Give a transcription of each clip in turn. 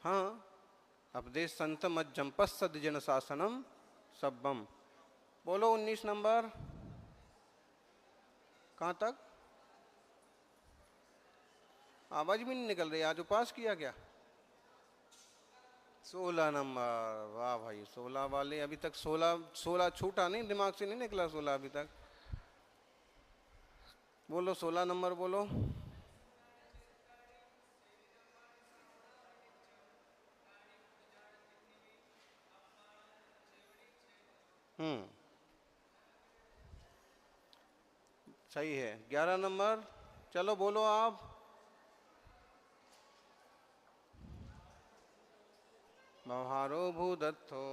हाँ, उपदेश संत मज्जम पश्चद जन शासनम सब्बम। बोलो 19 नंबर। कहाँ तक? आवाज भी नहीं निकल रही। आज उपास किया क्या? 16 नंबर। वाह भाई, 16 वाले अभी तक 16 छूटा नहीं, दिमाग से नहीं निकला 16 अभी तक। बोलो 16 नंबर बोलो। सही है। 11 नंबर। चलो बोलो आप। व्यवहारो भूदत्तो।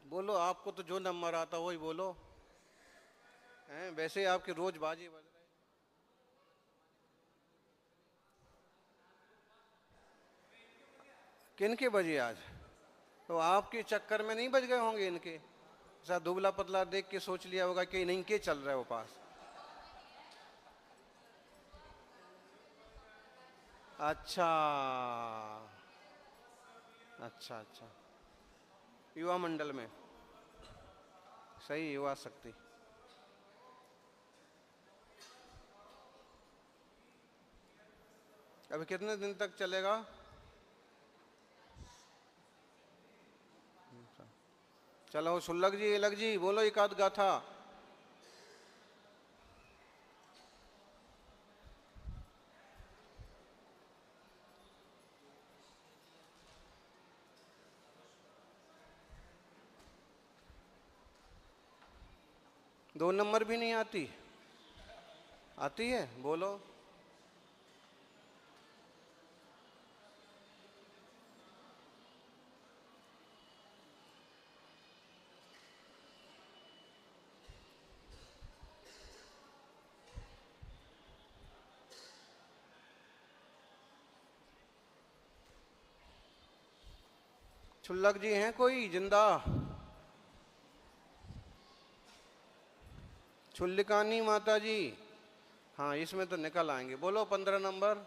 बोलो, आपको तो जो नंबर आता वही बोलो। हैं, वैसे आपके रोज बाजी बज रहे। किन के बजे आज? तो आपके चक्कर में नहीं बज गए होंगे इनके। ऐसा दुबला पतला देख के सोच लिया होगा कि नहीं के चल रहा है वो पास। अच्छा अच्छा अच्छा। युवा मंडल में। सही, युवा शक्ति। अभी कितने दिन तक चलेगा? चलो सुल्लग जी, अलग जी, बोलो एक आध गाथा। दो नंबर भी नहीं आती? आती है, बोलो। छुल्लक जी हैं कोई जिंदा? छुल्लिकानी माता जी। हाँ, इसमें तो निकल आएंगे। बोलो 15 नंबर।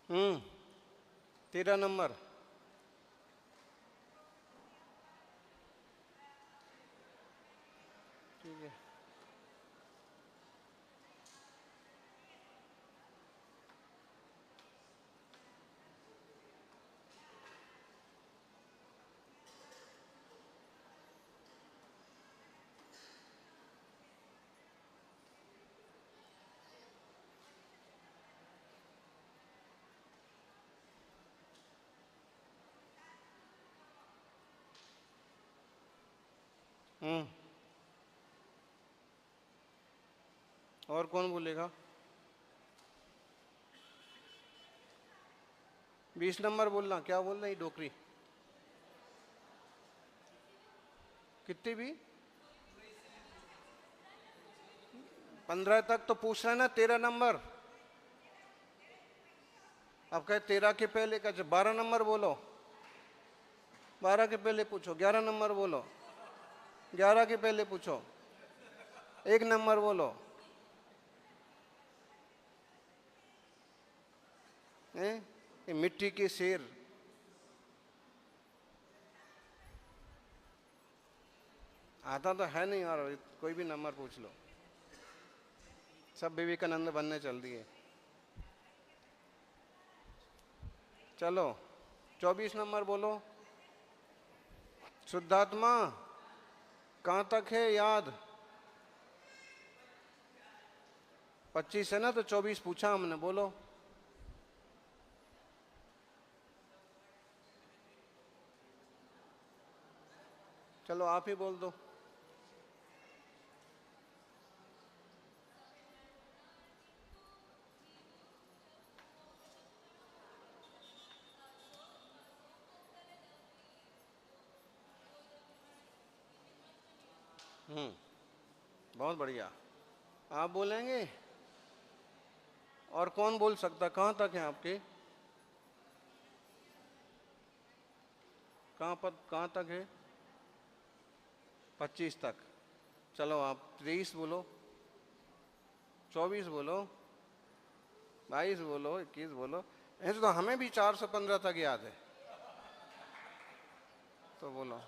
हम्म, 13 नंबर। ठीक है। और कौन बोलेगा? 20 नंबर बोलना। क्या बोल रही डोकरी? कितनी भी? 15 तक तो पूछ रहे हैं ना। 13 नंबर। अब कहे 13 के पहले का 12 नंबर बोलो। 12 के पहले पूछो। 11 नंबर बोलो। 11 के पहले पूछो। 1 नंबर बोलो। हैं? ये मिट्टी के शेर। आता तो है नहीं, और कोई भी नंबर पूछ लो। सब विवेकानंद बनने चल दिए। चलो 24 नंबर बोलो। शुद्धात्मा। कहाँ तक है याद? 25 है ना, तो 24 पूछा हमने, बोलो। चलो आप ही बोल दो। बहुत बढ़िया। आप बोलेंगे? और कौन बोल सकता? कहाँ तक है आपके? कहाँ तक है? 25 तक। चलो आप 23 बोलो, 24 बोलो, 22 बोलो, 21 बोलो। ऐसे तो हमें भी 415 तक याद है, तो बोलो।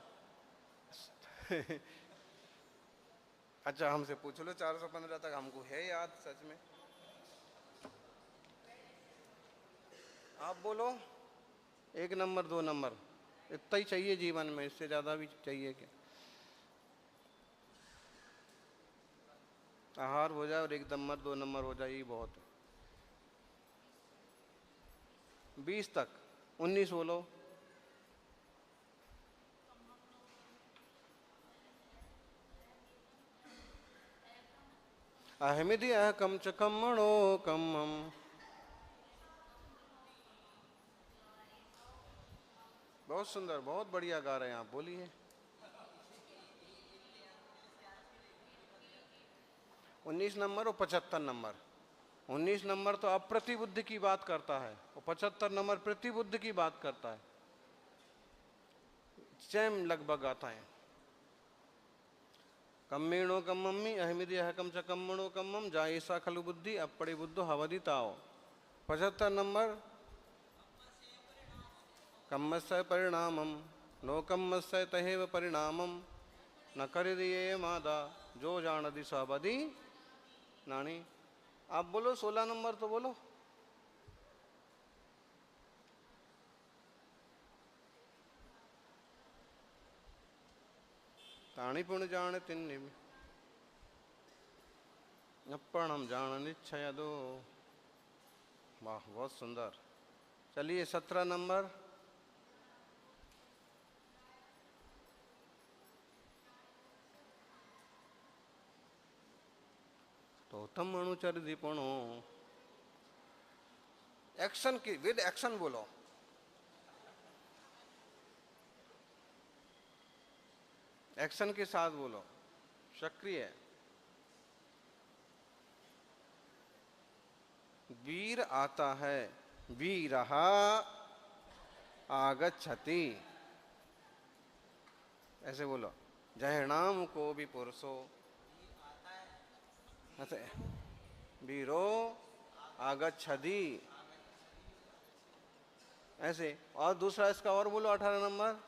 अच्छा हमसे पूछ लो, 415 तक हमको है याद सच में। आप बोलो। 1 नंबर 2 नंबर इतना ही चाहिए जीवन में, इससे ज्यादा भी चाहिए क्या? आहार हो जाए और 1 नंबर 2 नंबर हो जाए, यही बहुत है। 20 तक। 19 बोलो। अहमिदी कम च कम्मणो कम्मम। बहुत सुंदर, बहुत बढ़िया गा रहे हैं आप, बोलिए। 19 नंबर और 75 नंबर। 19 नंबर तो अप्रतिबुद्धि की बात करता है और 75 नंबर प्रतिबुद्धि की बात करता है। सेम लगभग आता है। कम्मीणो कम्मम्मी अहमिदी कम च कम्मणो कम्मम जायसा खलु बुद्धि अपड़ी बुद्धो हवदि ताओ। 75 नंबर कम्मस्य परिणामम नो कम्मस्य तहेव परिणामम न कर दिए मादा जो जानदी सबदी नानी। आप बोलो 16 नंबर तो बोलो। ताणी पुण जान तिन्नि अपणम जान निश्चय दो। वाह बहुत सुंदर। चलिए 17 नंबर। तो तम अणुचर दीपणो। एक्शन की विद एक्शन बोलो। एक्शन के साथ बोलो, सक्रिय। वीर आता है, वीरहा आगच्छति। ऐसे बोलो। जहनाम को भी पुरुषो। ऐसे वीरो आगच्छति। ऐसे। और दूसरा इसका और बोलो 18 नंबर।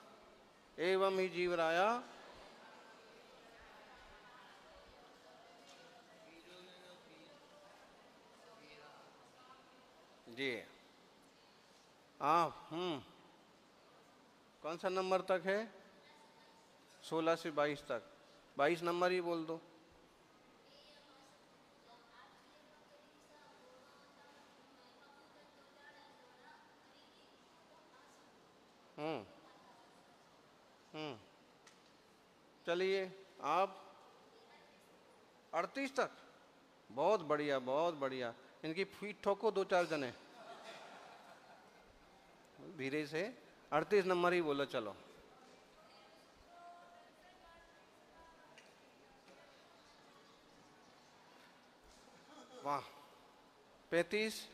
एवं ही जीवराया। जी। हाँ। कौन सा नंबर तक है? 16 से 22 तक। 22 नंबर ही बोल दो। हम्म हम्म चलिए आप 38 तक। बहुत बढ़िया, बहुत बढ़िया। इनकी फीट ठोको 2-4 जने धीरे से। 38 नंबर ही बोलो, चलो। वाह। 35।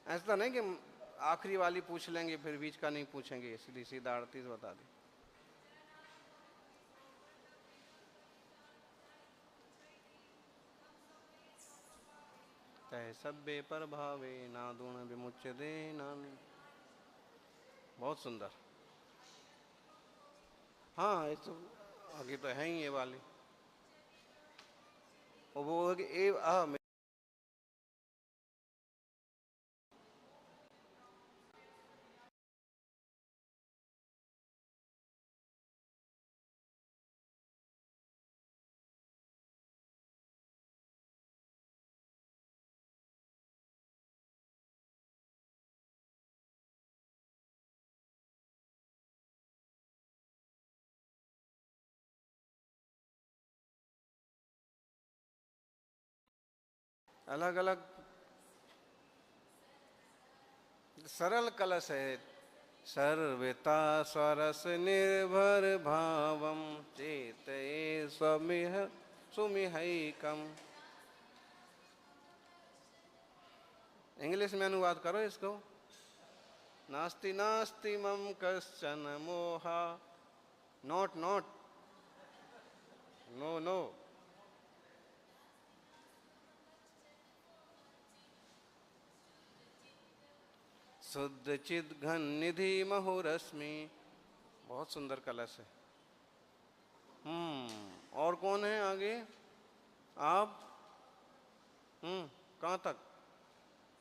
ऐसा नहीं कि आखिरी वाली पूछ लेंगे फिर बीच का नहीं पूछेंगे, सीधी सीधा 38 बता दी। तय सब्बे पर भावे ना दूण विमुच्य दे नानी। बहुत सुंदर। हाँ ये तो आगे तो है ही ये वाली। और वो ए अलग अलग सरल कलश है। सर्वता स्वरस निर्भर भावम चेतये स्वमिह सुमिहैकम। इंग्लिश में अनुवाद करो इसको। नास्ति नास्ति मम कश्चन मोहा, नॉट नॉट, नो नो। शुद्ध चिद घन निधि महुरश्मि। बहुत सुंदर कलश है। और कौन है आगे? आप कहाँ तक?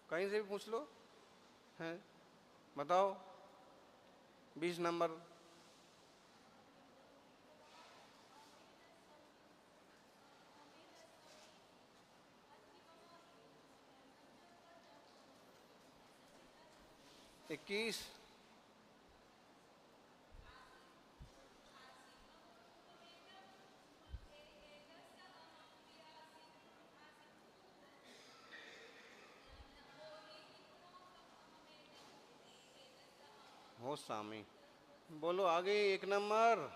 कहीं से भी पूछ लो, हैं? बताओ। 20 नंबर। इक्कीस। हो स्वामी। बोलो आगे। 1 नंबर।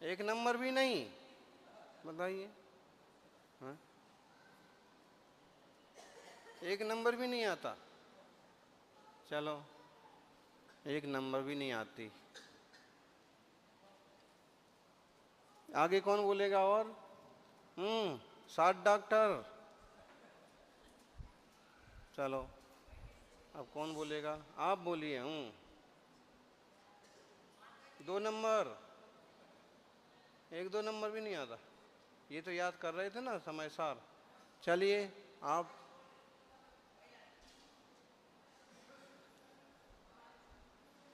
1 नंबर भी नहीं, बताइए। हाँ? 1 नंबर भी नहीं आता। चलो 1 नंबर भी नहीं आती। आगे कौन बोलेगा? और 60 डॉक्टर। चलो अब कौन बोलेगा? आप बोलिए। 2 नंबर। 1-2 नंबर भी नहीं आता। ये तो याद कर रहे थे ना समय सार। चलिए आप।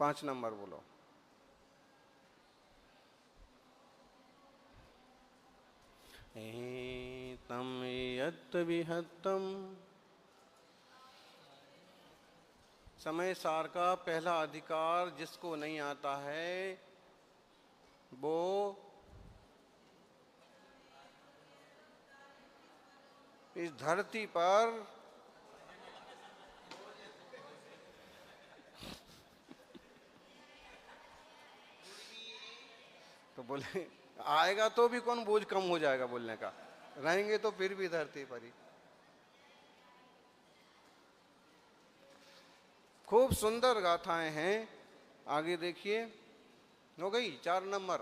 पाँच नंबर बोलो। तम यत् विहत्तम। समय सार का पहला अधिकार जिसको नहीं आता है वो इस धरती पर तो बोले आएगा तो भी कौन बोझ कम हो जाएगा बोलने का, रहेंगे तो फिर भी धरती पर ही। खूब सुंदर गाथाएं हैं। आगे देखिए। हो गई 4 नंबर।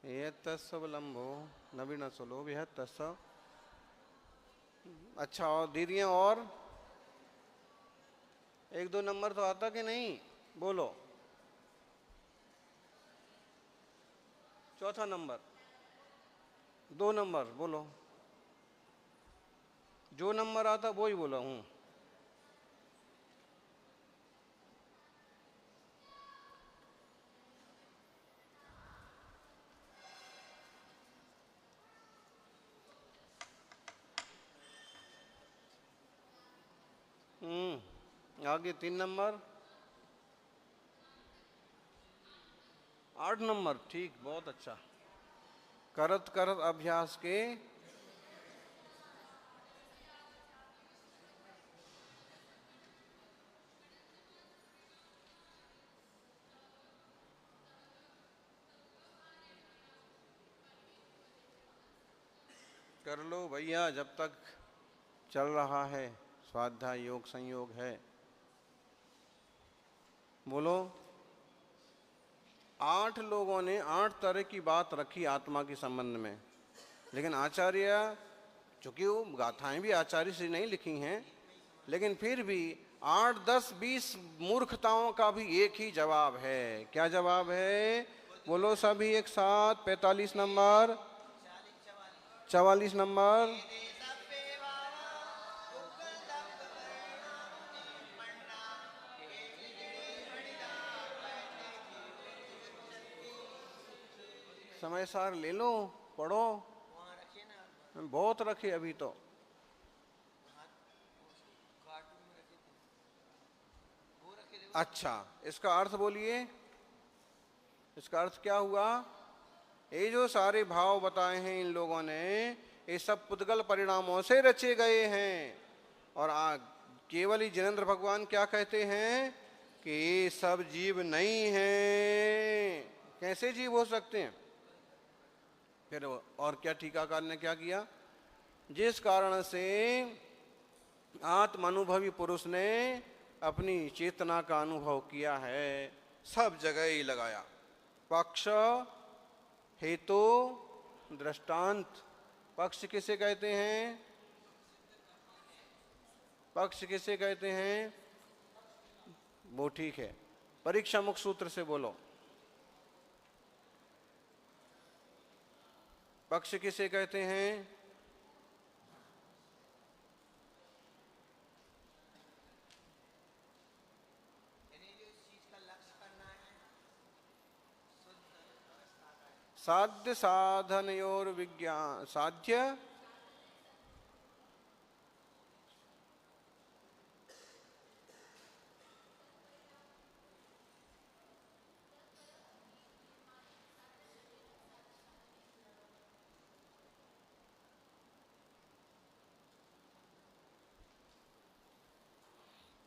ये तस्वलंबो नवीन सुलो भी है तस्व। अच्छा और दीदियां और 1-2 नंबर तो आता कि नहीं? बोलो। चौथा नंबर। 2 नंबर बोलो। जो नंबर आता वो ही बोला हूं। आगे 3 नंबर। 8 नंबर। ठीक, बहुत अच्छा। करत करत अभ्यास के कर लो भैया, जब तक चल रहा है स्वाध्याय योग संयोग है। बोलो। 8 लोगों ने 8 तरह की बात रखी आत्मा के संबंध में, लेकिन आचार्य, चूंकि वो गाथाएं भी आचार्य से नहीं लिखी हैं, लेकिन फिर भी 8, 10, 20 मूर्खताओं का भी एक ही जवाब है। क्या जवाब है? बोलो सभी एक साथ। 45 नंबर, 44 नंबर। समय सार ले लो, पढ़ो। बहुत रखे अभी तो। अच्छा, इसका अर्थ बोलिए, इसका अर्थ क्या हुआ? ये जो सारे भाव बताए हैं इन लोगों ने, ये सब पुद्गल परिणामों से रचे गए हैं। और केवल ही जिनेंद्र भगवान क्या कहते हैं कि ये सब जीव नहीं हैं। कैसे जीव हो सकते हैं? फिर और क्या टीकाकार ने क्या किया? जिस कारण से आत्मानुभवी पुरुष ने अपनी चेतना का अनुभव किया है, सब जगह ही लगाया। पक्ष, हेतु, दृष्टांत। पक्ष किसे कहते हैं? पक्ष किसे कहते हैं? वो ठीक है, परीक्षा मुख सूत्र से बोलो। पक्ष किसे कहते हैं? साध्य साधनयोर विज्ञान, साध्य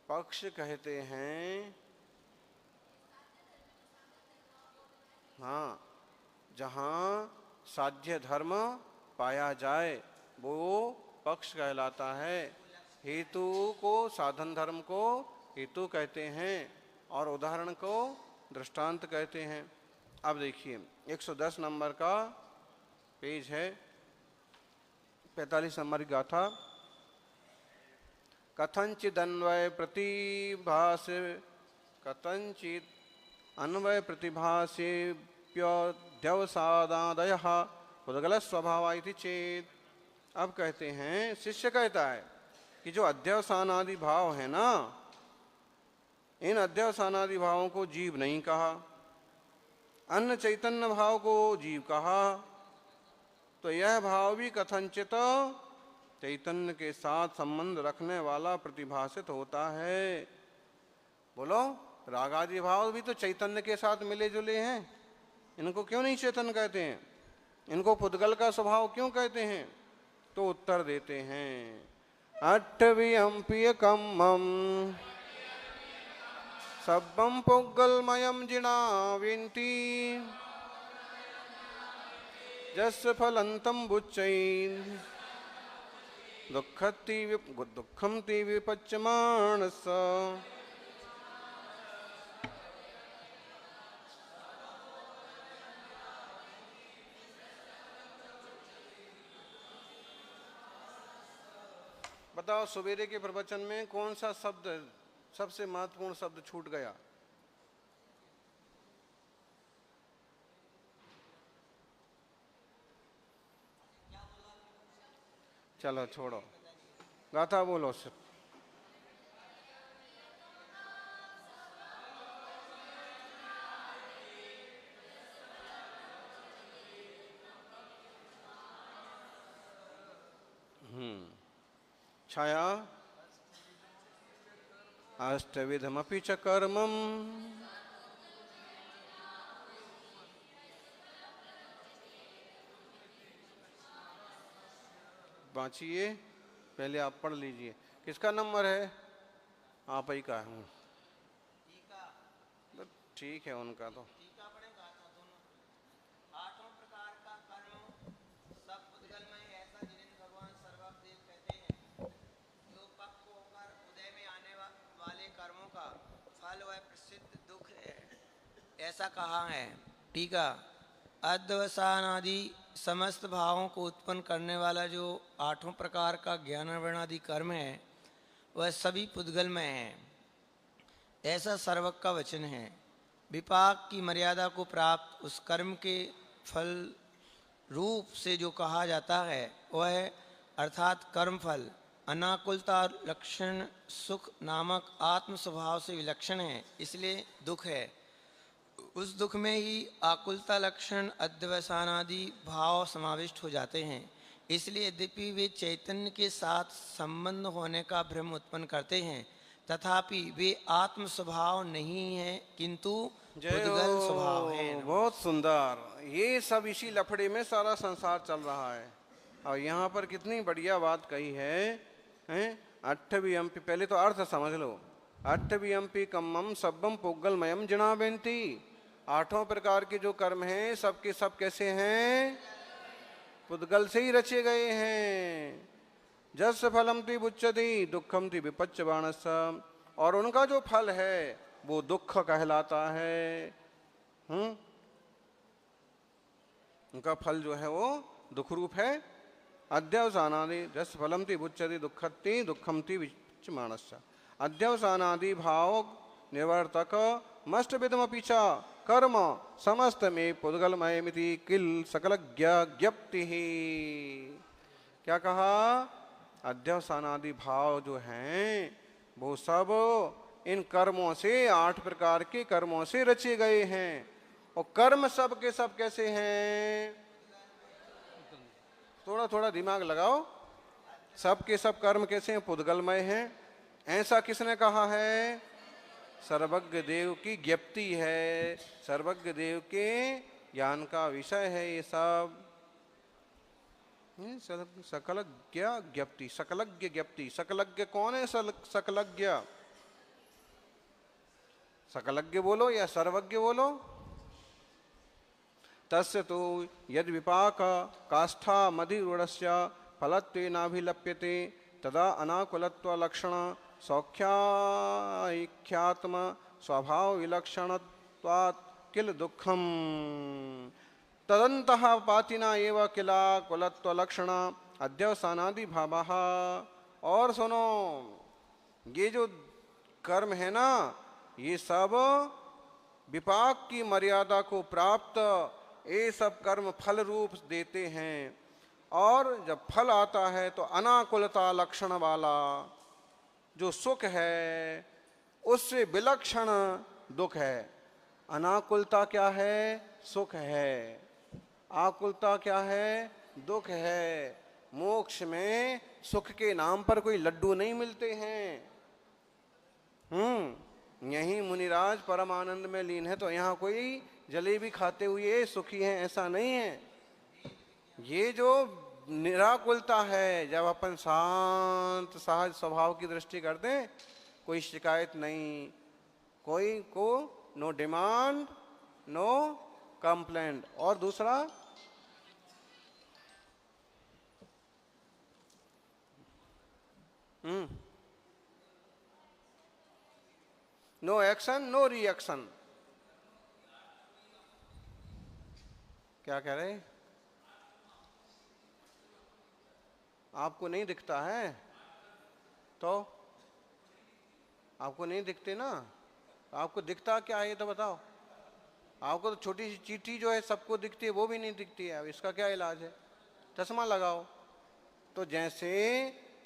पक्ष कहते हैं, हाँ, जहाँ साध्य धर्म पाया जाए वो पक्ष कहलाता है। हेतु को, साधन धर्म को हेतु कहते हैं और उदाहरण को दृष्टांत कहते हैं। अब देखिए 110 नंबर का पेज है, 45 नंबर की गाथा। कथंचिद अन्वय प्रतिभासे, कथंचिद अन्वय प्रतिभासेप्यध्यवसादादयः पुद्गल स्वभाव इति चेत। अब कहते हैं, शिष्य कहता है कि जो अध्यवसानादि भाव है ना, इन अध्यवसानादि भावों को जीव नहीं कहा, अन्य चैतन्य भाव को जीव कहा, तो यह भाव भी कथंचित चैतन्य के साथ संबंध रखने वाला प्रतिभासित होता है। बोलो, रागादि भाव भी तो चैतन्य के साथ मिले जुले हैं, इनको क्यों नहीं चेतन कहते हैं? इनको पुद्गल का स्वभाव क्यों कहते हैं? तो उत्तर देते हैं, अट्ठवियम्पियकम्मं सब्बं पुग्गलमयं जिनाविन्ति जस्य फलन्तं बुच्चैन् दुःखं ते विपच्यमानस। बताओ, सवेरे के प्रवचन में कौन सा शब्द सबसे महत्वपूर्ण शब्द छूट गया? चलो छोड़ो, गाथा बोलो। छाया अष्टविधमपि च कर्मं बाँचिए, पहले आप पढ़ लीजिए। किसका नंबर है? आप ही का है। ठीक है, उनका तो ऐसा कहा है। टीका, अध्यवसानादि समस्त भावों को उत्पन्न करने वाला जो आठों प्रकार का ज्ञानावरणादि कर्म है, वह सभी पुद्गलमय है, ऐसा सर्वक का वचन है। विपाक की मर्यादा को प्राप्त उस कर्म के फल रूप से जो कहा जाता है वह अर्थात कर्म फल अनाकुलता लक्षण सुख नामक आत्म स्वभाव से विलक्षण है, इसलिए दुख है। उस दुख में ही आकुलता लक्षण अध्यवसानादि भाव समाविष्ट हो जाते हैं। इसलिए यद्यपि वे चैतन्य के साथ संबंध होने का भ्रम उत्पन्न करते हैं, तथापि वे आत्म स्वभाव नहीं है, किंतु जय पुद्गल स्वभाव हो। है। बहुत सुंदर। ये सब इसी लफड़े में सारा संसार चल रहा है। और यहाँ पर कितनी बढ़िया बात कही है, हैं? अट्ठवियम्पि, पहले तो अर्थ समझ लो। अट्ठवियम्पि कम्मम सब्बम पुग्गलमयम जिनाबेंती। आठों प्रकार के जो कर्म हैं सबके सब कैसे हैं? पुद्गल से ही रचे गए हैं। जस फलम ति बुच्चति दुखम ति विपच्च बाणस। और उनका जो फल है वो दुख कहलाता है। उनका फल जो है वो दुख रूप है। अध्यवसानादि जस फलम ति बुच्चति दुखति दुखम ति विपच्च बाणस। अध्यवसानादि भाव निवर्तक मस्ट विदमपि च कर्म समस्त में पुद्गलमयमिति किल सकल ज्ञप्ति। क्या कहा? अध्यवसानादि भाव जो हैं वो सब इन कर्मों से, 8 प्रकार के कर्मों से रचे गए हैं। और कर्म सब के सब कैसे हैं? थोड़ा थोड़ा दिमाग लगाओ। सब के सब कर्म कैसे हैं? पुद्गलमय हैं। ऐसा किसने कहा है? सर्वज्ञ देव की ज्ञप्ति है। सर्वज्ञ देव के ज्ञान का विषय है ये सब। सकलज्ञ ज्ञप्ति, सकलज्ञ ज्ञप्ति। सकलज्ञ कौन है? सकलज्ञ। सकलज्ञ बोलो या सर्वज्ञ बोलो। तस्य तो यद विपाक काष्ठा मधिरूढ़स्य फलत्वेनाभिलप्यते तदा अनाकुलत्व लक्षण सौख्याख्यात्म स्वभाव विलक्षणत्वात् किल दुखम तदंतः पातिना एव किला कुलत्व लक्षण अध्यवसानादि भावः। और सुनो, ये जो कर्म है ना, ये सब विपाक की मर्यादा को प्राप्त ये सब कर्म फल रूप देते हैं। और जब फल आता है तो अनाकुलता लक्षण वाला जो सुख है उससे विलक्षण दुख है। अनाकुलता क्या है? सुख है। आकुलता क्या है? दुख है। मोक्ष में सुख के नाम पर कोई लड्डू नहीं मिलते हैं। यही मुनिराज परम आनंद में लीन है तो यहाँ कोई जलेबी खाते हुए सुखी है ऐसा नहीं है। ये जो निराकुलता है, जब अपन शांत सहज स्वभाव की दृष्टि करते हैं, कोई शिकायत नहीं, कोई को नो डिमांड नो कंप्लेंट। और दूसरा नो एक्शन नो रिएक्शन। क्या कह रहे? आपको नहीं दिखता है तो आपको नहीं दिखते ना, आपको दिखता क्या है ये तो बताओ। आपको तो छोटी सी चींटी जो है सबको दिखती है, वो भी नहीं दिखती है। अब इसका क्या इलाज है? चश्मा लगाओ। तो जैसे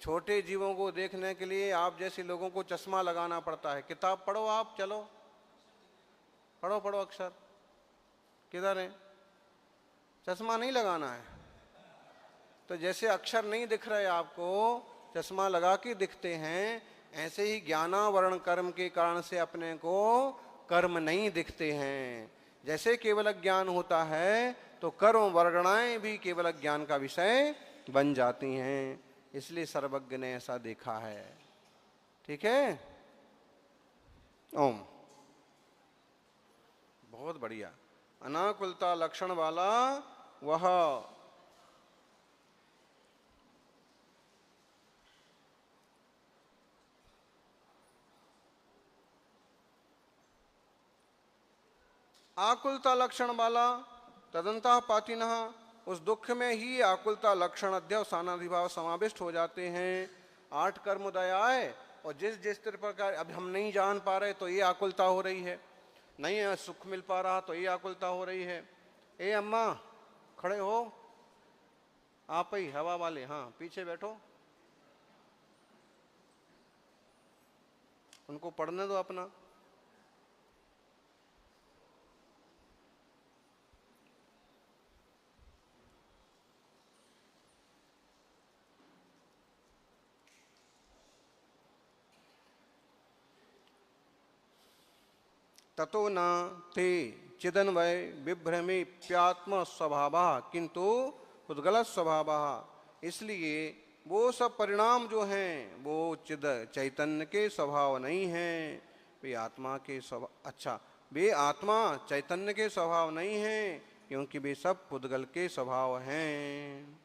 छोटे जीवों को देखने के लिए आप जैसे लोगों को चश्मा लगाना पड़ता है। किताब पढ़ो आप, चलो पढ़ो पढ़ो अक्षर। किधर है? चश्मा नहीं लगाना है। तो जैसे अक्षर नहीं दिख रहे आपको, चश्मा लगा के दिखते हैं, ऐसे ही ज्ञानावरण कर्म के कारण से अपने को कर्म नहीं दिखते हैं। जैसे केवल ज्ञान होता है तो कर्म वर्गणाएं भी केवल ज्ञान का विषय बन जाती हैं। इसलिए सर्वज्ञ ने ऐसा देखा है। ठीक है? ओम। बहुत बढ़िया। अनाकुलता लक्षण वाला वह आकुलता लक्षण वाला तदंतः पातिनः, उस दुख में ही आकुलता लक्षण अध्यवसानाधिभाव समाविष्ट हो जाते हैं। 8 कर्मोदय आए और जिस जिस प्रकार अब हम नहीं जान पा रहे तो ये आकुलता हो रही है, नहीं सुख मिल पा रहा तो ये आकुलता हो रही है। ए अम्मा खड़े हो, आप ही हवा वाले, हाँ पीछे बैठो, उनको पढ़ने दो अपना। ततो न ते चिदन्वय विभ्रमेप्यात्म स्वभावः किंतु उद्गलत स्वभावः। इसलिए वो सब परिणाम जो हैं वो चिद चैतन्य के स्वभाव नहीं हैं, वे आत्मा के स्वभाव, अच्छा वे आत्मा चैतन्य के स्वभाव नहीं हैं, क्योंकि वे सब पुद्गल के स्वभाव हैं।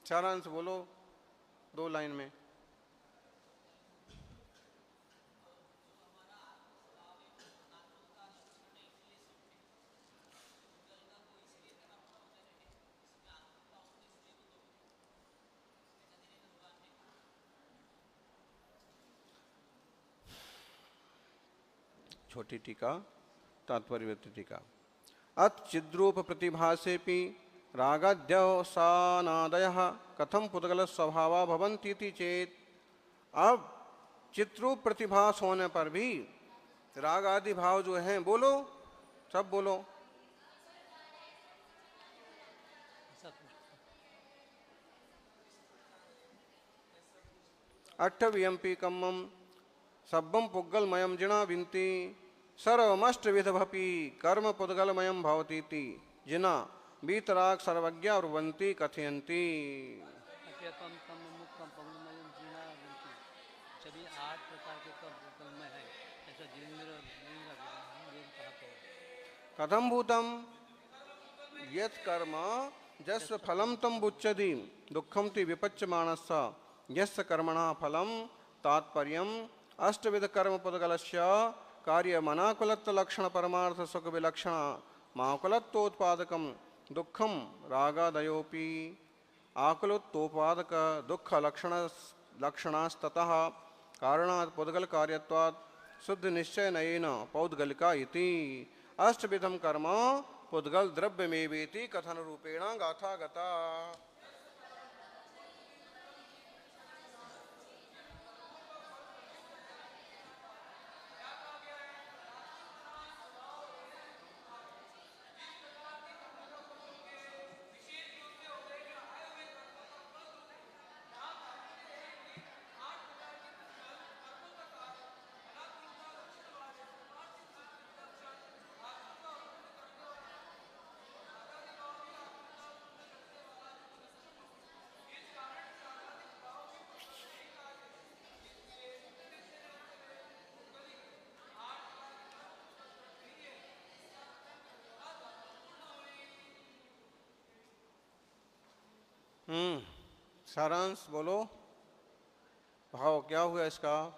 सारांश बोलो 2 लाइन में। छोटी टीका, तात्पर्यवर्ती टीका। अत चिद्रूप प्रतिभासेपि रागाद्यवसानादयः कथम पुद्गल स्वभावा भवन्ति इति चेत। अब चित्रूप प्रतिभास होने पर भी राग आदि भाव जो हैं, बोलो सब बोलो, अट्ठवियम्पि कम्मम सब्बम पुद्गलमयम जिना विन्ति सर्वमष्ट विधभपि कर्म पुद्गलमयम भवतीति जिना वीतराग सर्वज्ञ ब्रुवन्ति कथयन्ति। सभी 8 प्रकार के कर्म है, ऐसा जिनेन्द्र कथम भूतम यत् कर्म जस्य फलम तम बुच्यति दुखम ति विपच्यमानस्य यस्य कर्मणः फलम तात्पर्यम अष्टविध कर्म पुद्गलस्य कार्य मनाकुलत्व लक्षण परमार्थ सुख विलक्षण माकुलत्वोत्पादकम दुखम रागादयोपि आकुलत्वोत्पादक दुख लक्षणास्ततः कारणात् पुद्गल कार्यत्वात् शुद्ध निश्चय नयेन पौद्गलिका इति अष्टविधम कर्म पुद्गल द्रव्यमेवेति कथन रूपेण गाथा गता। सारांश बोलो, भाव क्या हुआ इसका?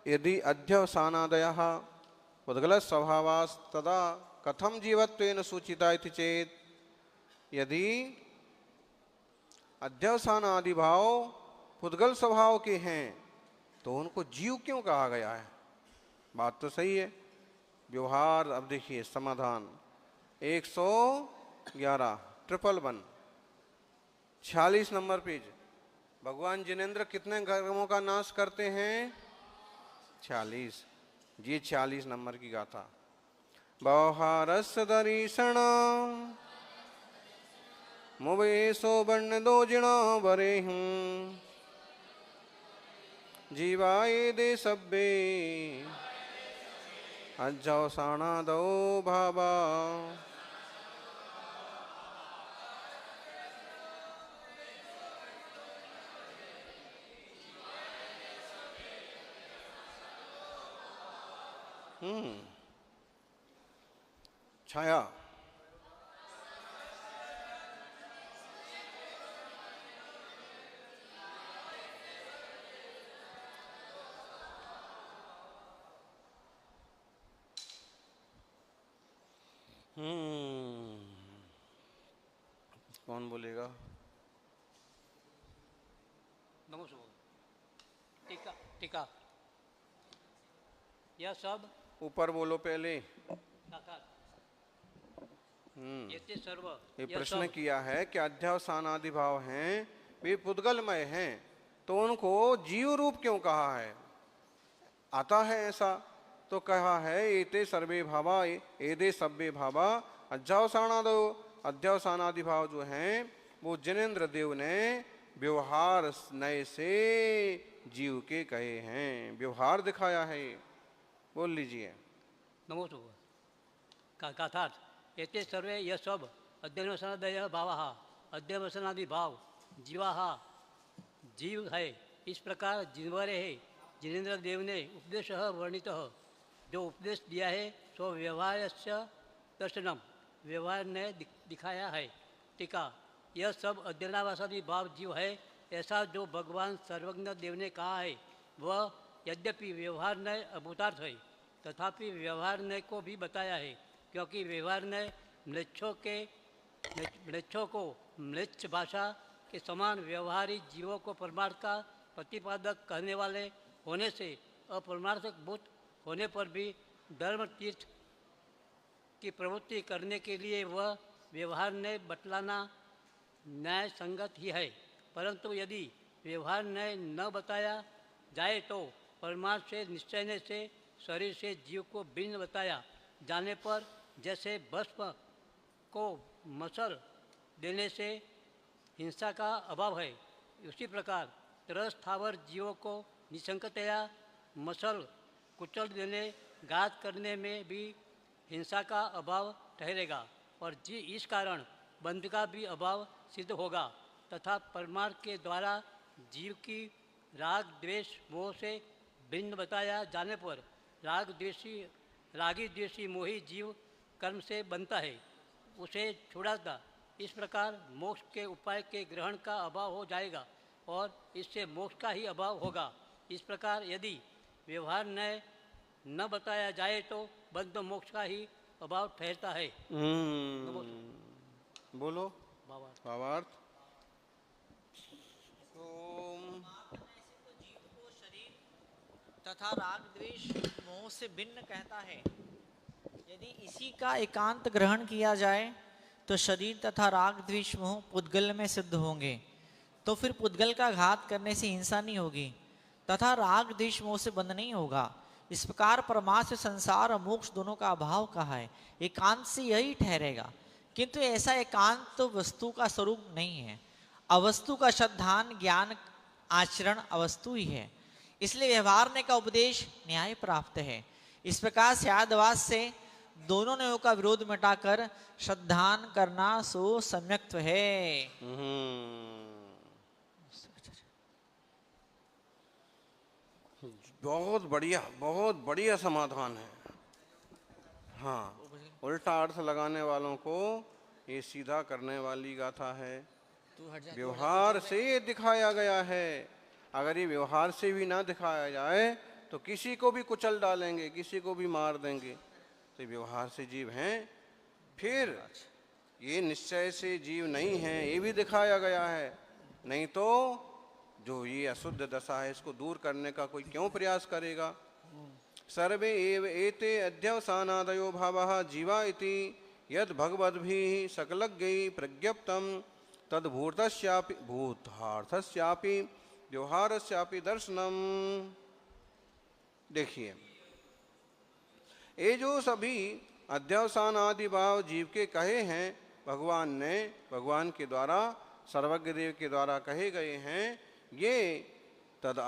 यदि अध्यवसानादयः पुद्गल स्वभावास्तदा कथम जीवत्वेन सूचिता इति चेत। यदि अध्यवसान आदि भाव पुद्गल स्वभाव के हैं तो उनको जीव क्यों कहा गया है? बात तो सही है। व्यवहार अब देखिए, समाधान 111 111 46 नंबर पेज। भगवान जिनेन्द्र कितने कर्मों का नाश करते हैं? 46। ये 46 नंबर की गाथा। व्यवहारस्य दर्शन मुवेशो वर्ण दो जिणा बरे हूँ जीवाए दे सब्बे अज्जवसाना दो भाबा। छाया कौन बोलेगा? नमस्कार। टीका टीका, यह सब ऊपर बोलो पहले। ये सर्व ये प्रश्न किया है कि अध्यवसान आदि भाव हैं, वे पुद्गलमय हैं, तो उनको जीव रूप क्यों कहा है? आता है ऐसा तो कहा है एते सर्वे भावा एदे सभ्य भावा अध्यावसानादो। अध्यावसानादि भाव जो हैं वो जिनेन्द्र देव ने व्यवहार नए से जीव के कहे हैं, व्यवहार दिखाया है। बोल लीजिए। नमोस्तु काथार्थ एते सर्वे यह सब अध्ययनवसनादय भावः अध्ययनवसनादि भाव जीवाः जीव है। इस प्रकार जिनवरे है जिनेन्द्र देव ने उपदेश वर्णित जो उपदेश दिया है सो व्यवहार दर्शनम व्यवहार ने दिखाया है। टीका यह सब अध्ययनावासादि भाव जीव है ऐसा जो भगवान सर्वज्ञ देव ने कहा है वह यद्यपि व्यवहार न्याय अभूतार्थ है तथापि व्यवहार न्याय को भी बताया है, क्योंकि व्यवहार न्याय म्लेच्छों को म्लेच्छ भाषा के समान व्यवहारिक जीवों को परमार्थ का प्रतिपादक कहने वाले होने से अपरमार्थक भूत होने पर भी धर्म तीर्थ की प्रवृत्ति करने के लिए वह व्यवहार न्याय बतलाना न्याय संगत ही है। परंतु यदि व्यवहार न्याय न बताया जाए तो परमार्थ से निश्चय से शरीर से जीव को भिन्न बताया जाने पर जैसे भस्म को मसल देने से हिंसा का अभाव है, उसी प्रकार तरस्थावर जीवों को निसंकतया मसल कुचल देने घात करने में भी हिंसा का अभाव ठहरेगा और इस कारण बंध का भी अभाव सिद्ध होगा तथा परमार्थ के द्वारा जीव की राग द्वेष मोह से भिन्न बताया जाने पर रागी द्वेषी मोही जीव कर्म से बनता है, उसे छुड़ाता। इस प्रकार मोक्ष के उपाय के ग्रहण का अभाव हो जाएगा और इससे मोक्ष का ही अभाव होगा। इस प्रकार यदि व्यवहार न्याय न बताया जाए तो बद्ध मोक्ष का ही अभाव ठहरता है। बोलो भावार्थ। भावार्थ। तथा राग द्वेष मोह से भिन्न कहता है। यदि इसी का एकांत ग्रहण किया जाए तो शरीर तथा राग द्वेष मोह पुद्गल में सिद्ध होंगे, तो फिर पुद्गल का घात करने से हिंसा नहीं होगी तथा राग द्वेष मोह से बंध नहीं होगा। इस प्रकार परमार्थ संसार और मोक्ष दोनों का अभाव कहा है, एकांत से यही ठहरेगा। किंतु ऐसा एकांत तो वस्तु का स्वरूप नहीं है। अवस्तु का श्रद्धान ज्ञान आचरण अवस्तु ही है, इसलिए व्यवहार ने का उपदेश न्याय प्राप्त है। इस प्रकार स्यादवास से दोनों न्यायों का विरोध मिटाकर श्रद्धान करना सो सम्यक्त्व है। बहुत बढ़िया समाधान है। हाँ, उल्टा अर्थ लगाने वालों को ये सीधा करने वाली गाथा है। व्यवहार से ये दिखाया गया है। अगर ये व्यवहार से भी ना दिखाया जाए तो किसी को भी कुचल डालेंगे, किसी को भी मार देंगे। तो व्यवहार से जीव हैं, फिर ये निश्चय से जीव नहीं है, ये भी दिखाया गया है। नहीं तो जो ये अशुद्ध दशा है इसको दूर करने का कोई क्यों प्रयास करेगा। सर्वे एव एते अध्यवसानादयो भावः जीवा इति यद भगवद्भिः सकलज्ञैः प्रज्ञप्तं तद भूतार्थस्यापि व्यवहारस्यापि दर्शनम। देखिए, ये जो सभी अध्यवसान आदि भाव जीव के कहे हैं भगवान ने, भगवान के द्वारा सर्वज्ञ देव के द्वारा कहे गए हैं, ये तद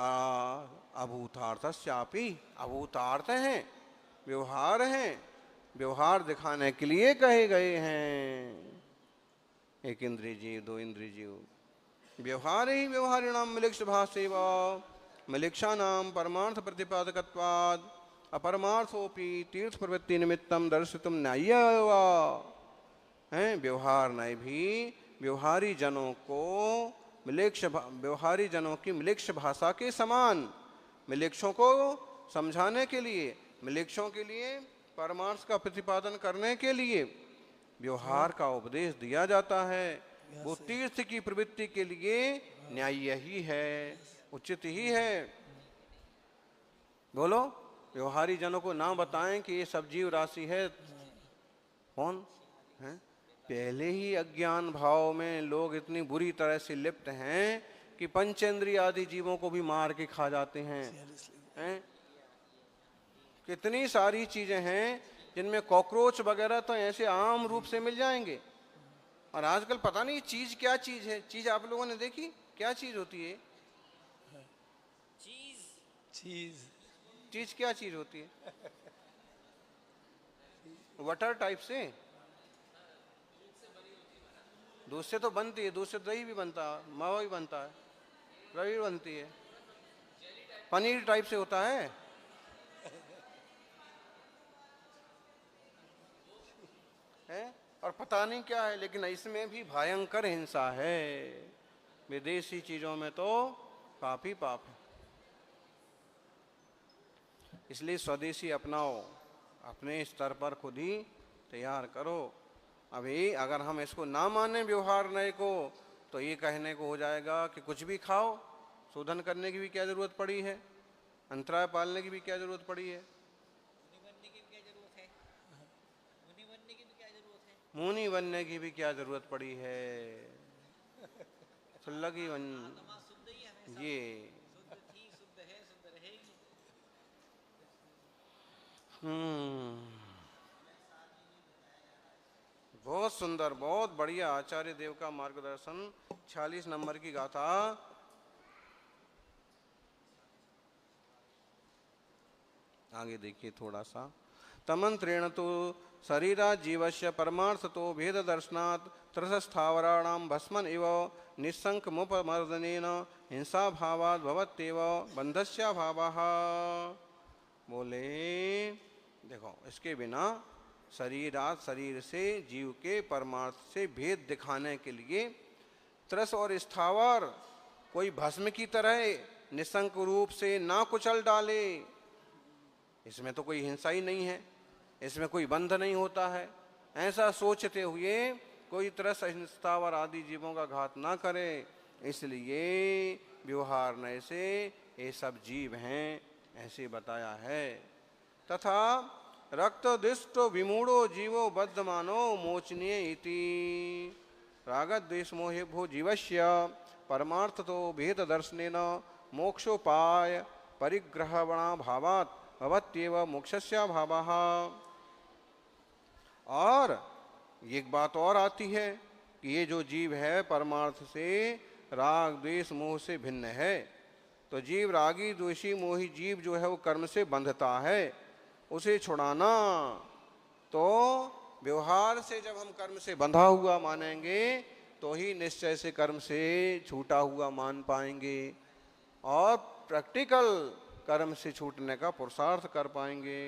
अभूतार्थस्यापि अभूतार्थ हैं, व्यवहार हैं, व्यवहार दिखाने के लिए कहे गए हैं। एक इंद्रिय जीव, दो इंद्रिय जीव, व्यवहार ही व्यवहारिणाम मिलिक्ष भासेव मिलिक्षानाम परमार्थ प्रतिपादकत्वाद अपरमार्थोपि तीर्थ प्रवृत्ति निमित्तम दर्शितुम न्याय्येव हैं। व्यवहार न्याय भी व्यवहारी जनों को व्यवहारी जनों की मिलिक्ष भाषा के समान, मिलिक्षों को समझाने के लिए, मिलिक्षों के लिए परमार्थ का प्रतिपादन करने के लिए व्यवहार का उपदेश दिया जाता है। वो तीर्थ की प्रवृत्ति के लिए न्याय्य ही है, उचित ही है। बोलो, व्यवहारी जनों को ना बताएं कि ये सब जीव राशि है, कौन है, पहले ही अज्ञान भाव में लोग इतनी बुरी तरह से लिप्त हैं कि पंचेंद्रिय आदि जीवों को भी मार के खा जाते हैं? कितनी सारी चीजें हैं जिनमें कॉकरोच वगैरह तो ऐसे आम रूप से मिल जाएंगे। और आजकल पता नहीं चीज क्या चीज है। चीज आप लोगों ने देखी क्या चीज होती है? चीज क्या चीज होती है? वाटर टाइप से दूध से तो बनती है, दूध से दही भी बनता है, मावा भी बनता है, रवी भी बनती है। पनीर टाइप से होता है। और पता नहीं क्या है, लेकिन इसमें भी भयंकर हिंसा है। विदेशी चीजों में तो पाप ही पाप है। इसलिए स्वदेशी अपनाओ, अपने स्तर पर खुद ही तैयार करो। अभी अगर हम इसको ना माने व्यवहार नए को, तो ये कहने को हो जाएगा कि कुछ भी खाओ, शोधन करने की भी क्या जरूरत पड़ी है, अंतराय पालने की भी क्या जरूरत पड़ी है, मुनि बनने की भी क्या जरूरत पड़ी है। लगी बन ये बहुत सुंदर, बहुत बढ़िया आचार्य देव का मार्गदर्शन। 46 नंबर की गाथा। आगे देखिए थोड़ा सा। तमंत्रेण तो शरीरा जीवस्य परमार्थतो भेद दर्शनात् त्रसस्थावराणां भस्मन इव निस्संकमुपमर्दनेन हिंसा भावात् भवत्येव बंधस्य भावः। बोले देखो, इसके बिना शरीरात, शरीर से जीव के परमार्थ से भेद दिखाने के लिए त्रस और स्थावर कोई भस्म की तरह निसंक रूप से ना कुचल डाले। इसमें तो कोई हिंसा ही नहीं है, इसमें कोई बंध नहीं होता है। ऐसा सोचते हुए कोई त्रस स्थावर आदि जीवों का घात ना करे। इसलिए व्यवहार नए से ये सब जीव हैं ऐसे बताया है। तथा रक्त दिष्ट विमूढ़ो जीवो बद्धमानो मोचनीय इति रागत द्वेष मोहे भो जीवस्य परमार्थ तो भेद दर्शनेन मोक्षोपाय परिग्रहणा भावात् भवत्येव मोक्षस्य भावः। और एक बात और आती है कि ये जो जीव है परमार्थ से राग द्वेष मोह से भिन्न है। तो जीव रागी द्वेषी मोही जीव जो है वो कर्म से बंधता है, उसे छुड़ाना। तो व्यवहार से जब हम कर्म से बंधा हुआ मानेंगे तो ही निश्चय से कर्म से छूटा हुआ मान पाएंगे और प्रैक्टिकल कर्म से छूटने का पुरुषार्थ कर पाएंगे।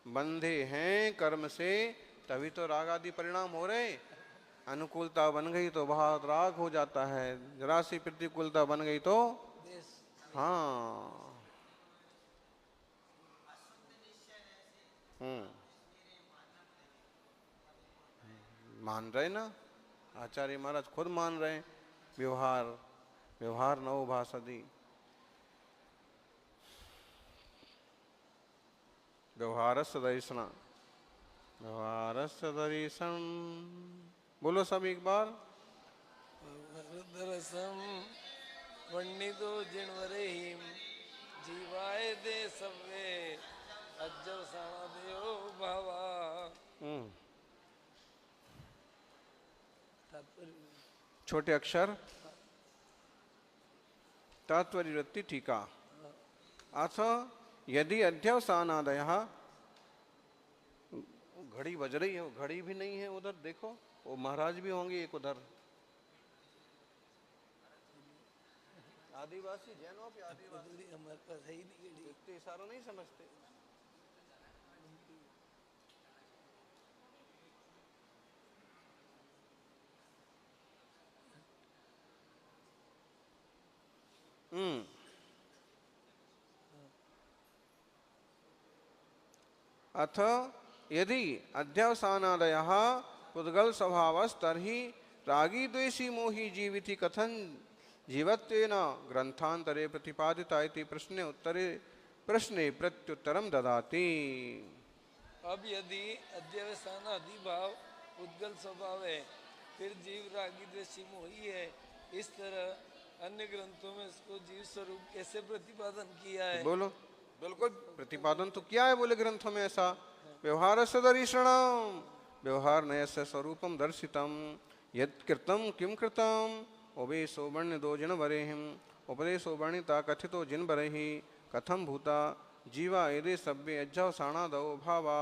बंधे हैं कर्म से तभी तो राग आदि परिणाम हो रहे। अनुकूलता बन गई तो बहुत राग हो जाता है, जरा सी प्रतिकूलता बन गई तो हाँ। मान रहे ना, आचार्य महाराज खुद मान रहे हैं। व्यवहार नवो भाषति। व्यवहारस्य दर्शन, व्यवहारस्य दर्शन। बोलो सब एक बार। वन्नितो जिणवरेहिम जीवाय दे सवे अज्जर साणा देओ भावा। छोटे अक्षर तात्पर्यवृत्ति टीका। अथ यदि अध्यवसानादय, घड़ी बज रही है, वो घड़ी भी नहीं है उधर देखो, वो महाराज भी होंगे एक उधर। आदिवासी जैनों पे आदिवासी हमारे पास है ही नहीं, इतने इशारों नहीं समझते। अथ यदि अध्यवसानादयः पुद्गल स्वभावस्तर्हि रागी द्वेषी मोही जीविति कथन जीवत्वेन ग्रंथांतरे प्रतिपादिता इति प्रश्ने प्रत्युत्तरम ददाति। अब यदि अध्यवसान आदि भाव उद्गल स्वभाव है, फिर जीव रागी द्वेषी मोही है। इस तरह अन्य ग्रंथों में इसको जीव स्वरूप कैसे प्रतिपादन किया है? बोलो, बिल्कुल प्रतिपादन तो किया है बोले ग्रंथों में ऐसा। व्यवहार से दर्शनम, व्यवहार नयस्य स्वरूपम दर्शितम, यत् कृतम किम कृतम, उपदेशो वर्ण दो जिन वरेहिम, उपदेशो वर्णिता कथितो जिन वरेहि, कथम भूता जीवा एदे सभ्ये अध्यवसानादयो भावा,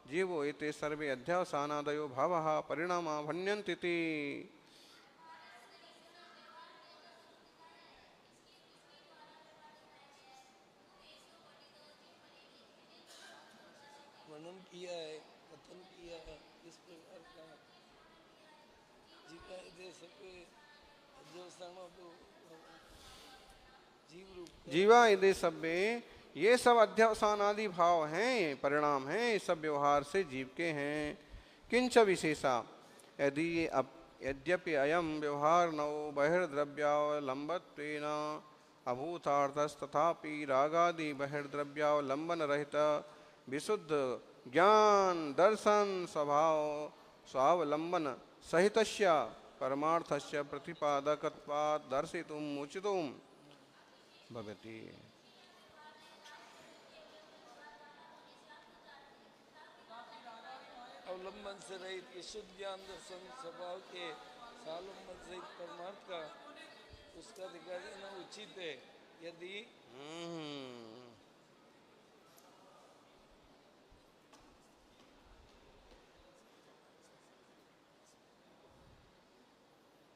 जीवो एते सर्वे अध्यवसानादयो भावः परिणामा भन्यन्ति। वर्णन किया है, कथन किया है, इस प्रकार का जीवा दे सके अध्यवसाना तो जीव रूप जीवा यदि सभ्य, ये सब अध्यवसान आदि भाव हैं, परिणाम हैं, ये सब व्यवहार से जीव के हैं। किंच विशेषा, यद्यपि अयम व्यवहार नौ बहिर्द्रव्यावलंबत्वेन अभूतार्थस्तथापि रागादि बहिर्द्रव्यावलंबन रहित विशुद्ध ज्ञान दर्शन स्वभाव स्वावलंबन सहितस्य परमार्थस्य प्रतिपादकत्वात् दर्शितुम् उचितम् भवति। अवलंबन से रहित विशुद्ध ज्ञान दर्शन स्वभाव के सावलंबन सहित परमार्थ का उसका दिखा देना उचित है। यदि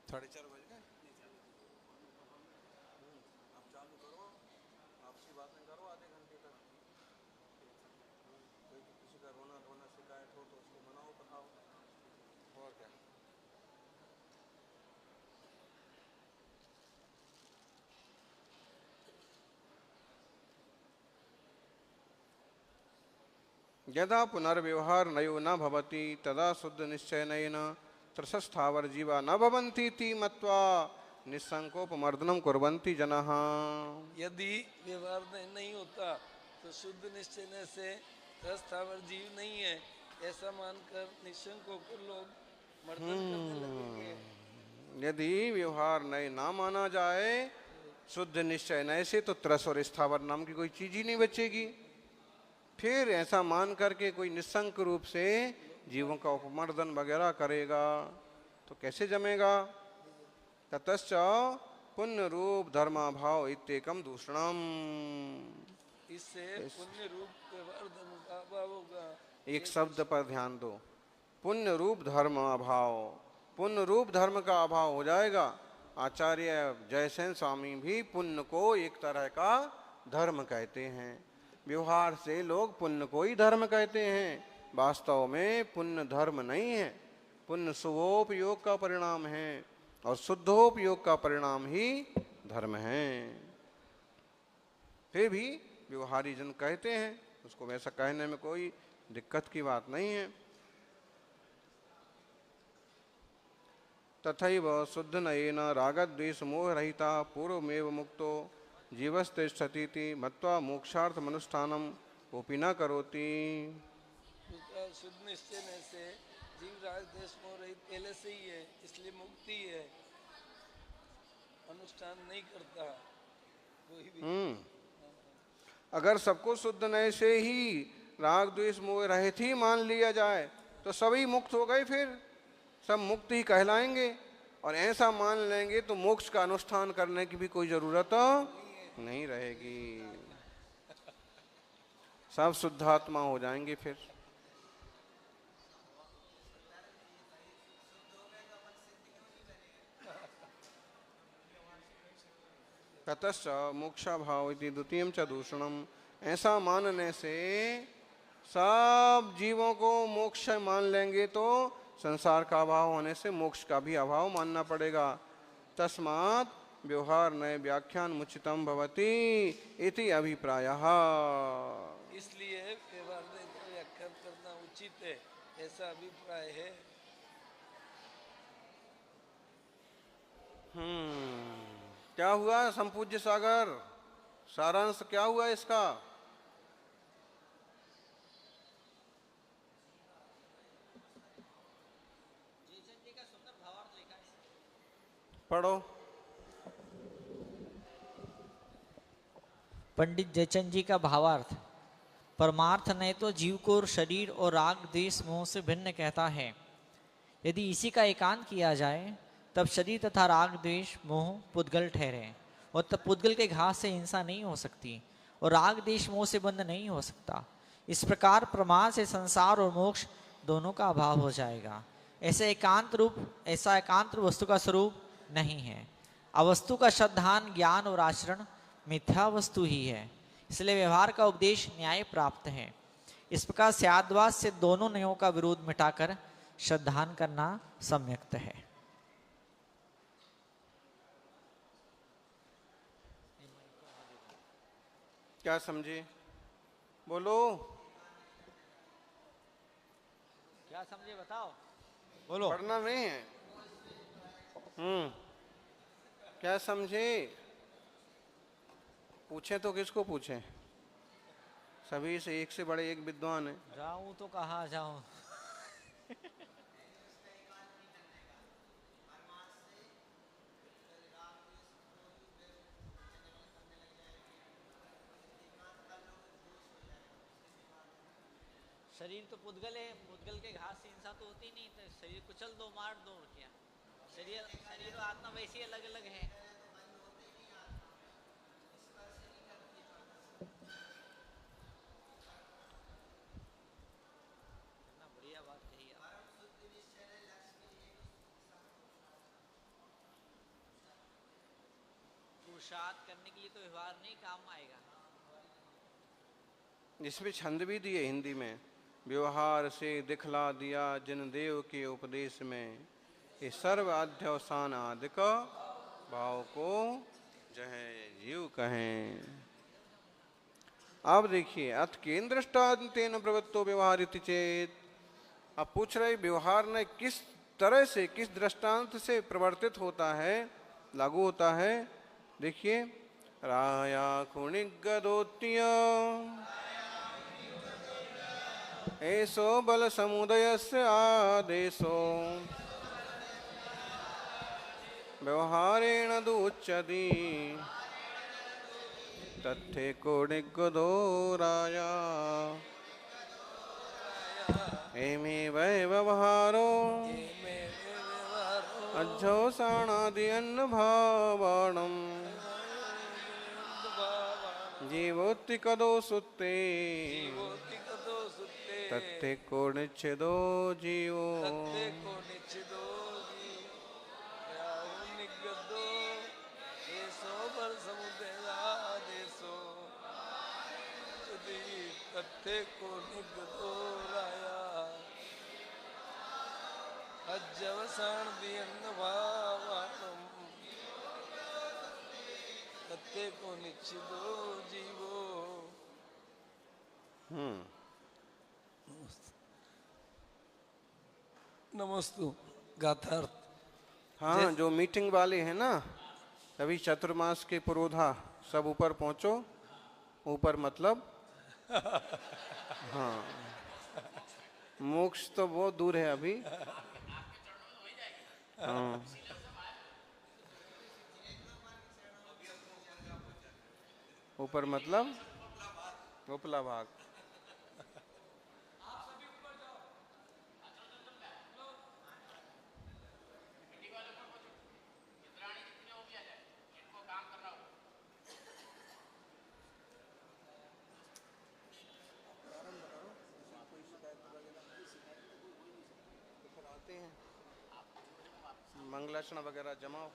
साढ़े 4 बज गए, आप चालू करो, आपसी बातें करो आधे घंटे तक। कोई किसी का रोना धोना शिकायत हो तो उसको मनाओ, बताओ, और क्या। यदा पुनर्व्यवहार नयो न भवति तदा शुद्ध निश्चयनेन त्रसस्थावर जीवा न भवन्ति इति मत्वा निस्संकोपमर्दनम कुर्वन्ति जनाः। यदि व्यवहार नहीं होता तो शुद्ध निश्चय से स्थावर जीव नहीं है ऐसा मानकर निशंक होकर लोग मर्दन करने लगेंगे। यदि व्यवहार नए ना माना जाए, शुद्ध निश्चय नए से, तो त्रस और स्थावर नाम की कोई चीज ही नहीं बचेगी। फिर ऐसा मान करके कोई निस्संक रूप से जीवों का उपमर्दन वगैरह करेगा तो कैसे जमेगा। ततश्च पुण्य रूप धर्माभाव इत्येकम दूषणम, इससे पुण्य रूप व्यवहार धर्म का अभाव होगा। एक शब्द पर ध्यान दो, पुण्य रूप धर्म अभाव, पुण्य रूप धर्म का अभाव हो जाएगा। आचार्य जयसेन स्वामी भी पुण्य को एक तरह का धर्म कहते हैं। व्यवहार से लोग पुण्य को ही धर्म कहते हैं, वास्तव में पुण्य धर्म नहीं है। पुण्य शुभोपयोग का परिणाम है और शुद्धोपयोग का परिणाम ही धर्म है। फिर भी व्यवहारी जन कहते हैं, उसको वैसा कहने में कोई दिक्कत की बात नहीं है। तथैव शुद्ध नयेन रागद्वेष मोह रहिता पूर्वमेव मुक्तो जीवस्तिष्ठतीति मत्वा मोक्षार्थमनुष्ठानम कोपि न करोति। शुद्ध निश्चय से जीव राग देश मोह रहित पहले से ही है, इसलिए मुक्ति है, अनुष्ठान नहीं करता कोई भी। अगर सबको शुद्ध नए से ही राग द्वेष मोह रहित ही मान लिया जाए तो सभी मुक्त हो गए, फिर सब मुक्त ही कहलाएंगे। और ऐसा मान लेंगे तो मोक्ष का अनुष्ठान करने की भी कोई जरूरत नहीं रहेगी, सब शुद्धात्मा हो जाएंगे फिर। ततश्च मोक्षाभाव इति द्वितीयं च दूषणम, ऐसा मानने से सब जीवों को मोक्ष मान लेंगे तो संसार का अभाव होने से मोक्ष का भी अभाव मानना पड़ेगा। तस्मात् व्यवहार नए व्याख्यान मुचितम भवति इति अभिप्रायः। इसलिए व्यवहार नए का व्याख्यान करना उचित है, ऐसा अभिप्राय है। क्या हुआ संपूज्य सागर, सारांश क्या हुआ इसका? पढ़ो। पंडित जयचंद जी का भावार्थ। परमार्थ ने तो जीव को शरीर और राग द्वेष मोह से भिन्न कहता है। यदि इसी का एकांत किया जाए तब शरीर तथा राग द्वेष मोह पुद्गल ठहरे और तब पुद्गल के घास से हिंसा नहीं हो सकती और राग द्वेष मोह से बंध नहीं हो सकता। इस प्रकार प्रमाद से संसार और मोक्ष दोनों का अभाव हो जाएगा। ऐसा एकांत रूप वस्तु का स्वरूप नहीं है। अवस्तु का श्रद्धान ज्ञान और आचरण मिथ्या वस्तु ही है, इसलिए व्यवहार का उपदेश न्याय प्राप्त है। इस प्रकार स्याद्वाद से दोनों न्यायों का विरोध मिटाकर श्रद्धान करना सम्यक्त है। क्या समझे? बोलो। क्या समझे बताओ? बोलो। पढ़ना नहीं है। क्या समझे? पूछे तो किसको पूछे? सभी से एक से बड़े एक विद्वान है। जाऊं तो कहाँ जाऊं? शरीर तो पुद्गल है, पुद्गल के घास से हिंसा तो होती नहीं, तो शरीर कुचल दो, मार दो, और क्या। शरीर और आत्मा वैसे ही अलग अलग है। बढ़िया बात कही आप। पुरुषार्थ करने के लिए तो व्यवहार नहीं काम आएगा। इसमें छंद भी दिए हिंदी में। व्यवहार से दिखला दिया जिन देव के उपदेश में, ये सर्व अध्यवसान आदिक भाव को जह जीव कहें। अब देखिए, अथ केंद्र तेन प्रवृत्तो व्यवहार इति चेत। अब पूछ रहे व्यवहार ने किस तरह से, किस दृष्टांत से प्रवर्तित होता है, लागू होता है। देखिए, राया कुणिगदोत्य ऐसो बल समुदयस्य आदेशो व्यवहारेण दूच्यति तत्थे कोणिगदो राया एमे वै व्यवहारो अध्यवसानादि अन्न भावाणम् जीवोत्ति कदो सुत्ते तत्ते को निच्छेदो जीवो तत्ते को निगदो राया अज्जवसाण दियन्न भावाणम तत्ते को निच्छेदो जीवो। नमस्तु गाथार्थ। हाँ, जो मीटिंग वाले हैं ना, अभी चतुर्मास के पुरोधा सब ऊपर पहुंचो। ऊपर मतलब हाँ, मोक्ष तो बहुत दूर है अभी। हाँ, ऊपर मतलब उपला भाग। मंगलाचरण वगैरह जमाओ।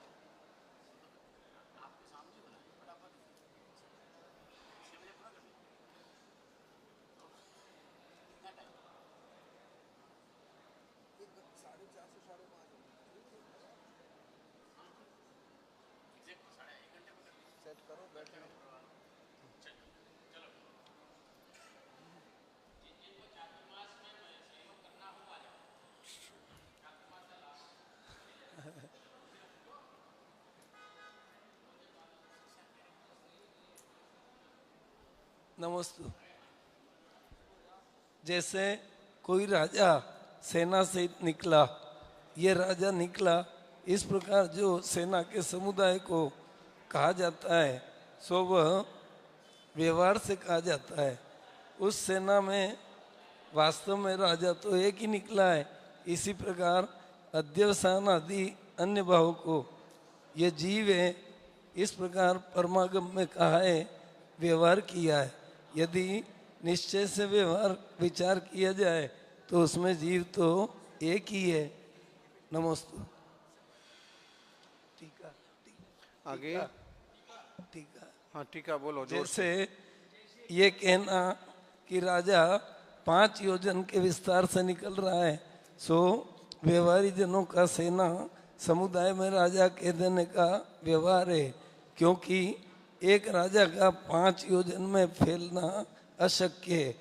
सेट करो बैठने। नमस्ते। जैसे कोई राजा सेना से निकला, ये राजा निकला इस प्रकार जो सेना के समुदाय को कहा जाता है सो वह व्यवहार से कहा जाता है। उस सेना में वास्तव में राजा तो एक ही निकला है। इसी प्रकार अध्यवसान आदि अन्य भाव को ये जीव है, इस प्रकार परमागम में कहा है, व्यवहार किया है। यदि निश्चय से व्यवहार विचार किया जाए तो उसमें जीव तो एक ही है। नमस्ते। टीका आगे टीका हाँ टीका बोलो जोर से। जैसे ये कहना कि राजा 5 योजन के विस्तार से निकल रहा है, सो व्यवहारी जनों का सेना समुदाय में राजा कह देने का व्यवहार है, क्योंकि एक राजा का 5 योजन में फैलना अशक्य है।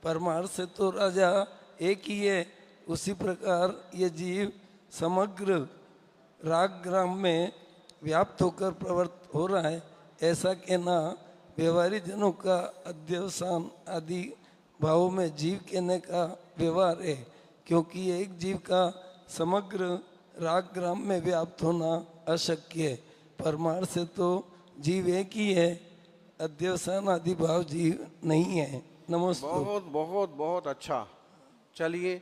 परमार्थ से तो राजा एक ही है। उसी प्रकार ये जीव समग्र राग ग्राम में व्याप्त होकर प्रवृत्त हो रहा है, ऐसा कहना व्यवहारी जनों का अध्यवसान आदि भावों में जीव कहने का व्यवहार है, क्योंकि एक जीव का समग्र राग ग्राम में व्याप्त होना अशक्य है। परमार्थ से तो जीव एक ही है, अध्यवसान आदि भाव जीव नहीं है। नमस्ते। बहुत बहुत बहुत अच्छा। चलिए